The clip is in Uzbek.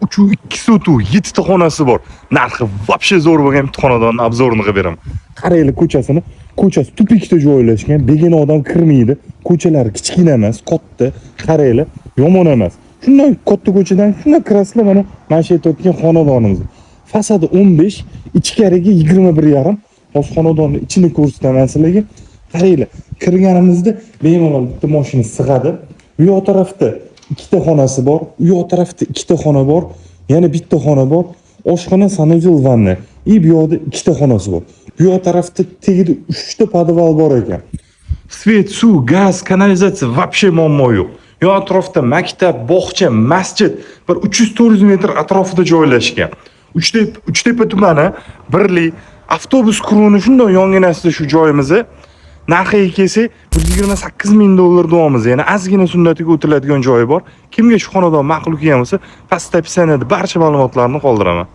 3-2 sotuv, 7 ta xonasi bor. Narxi вообще zo'r bo'lgan bitta xonadonni obzorini qilib beraman. Qaranglar ko'chasini. Ko'chasi tupikda joylashgan, begona odam kirmaydi. Ko'chalar kichkina emas, katta. Qaranglar, yomon emas. Shunday katta ko'chadan shunday kirasizlar, mana shu aytayotgan xonadonimiz. Fasadi 15, ichkariga 21,5. Hozir xonadonning ichini ko'rsataman sizlarga. Qaranglar, kirganimizda bemalol bitta mashina sig'adi. Bu yoq tarafda ikkita xonasi bor, u yoq tarafda ikkita xona bor, yana bitta xona bor. Oshxona, sanuzel, vanna. Bu yoqda ikkita xonasi bor. Bu yoq tarafda tegida 3 ta podval bor ekan. Svet, suv, gaz, kanalizatsiya вообще muammo yo'q. Yoq atrofda maktab, bog'cha, masjid bir 300-400 metr atrofida joylashgan. Uchtepa tumani birlik avtobus kuruni shunday yonginasida shu joyimizni narxiga kelsak, $128,000 davomimiz, ya'ni ozgina sunnatiga o'tiladigan joyi bor. Kimga shu xonadon ma'qul kelgan bo'lsa, pastda opsiyada barcha ma'lumotlarni qoldiraman.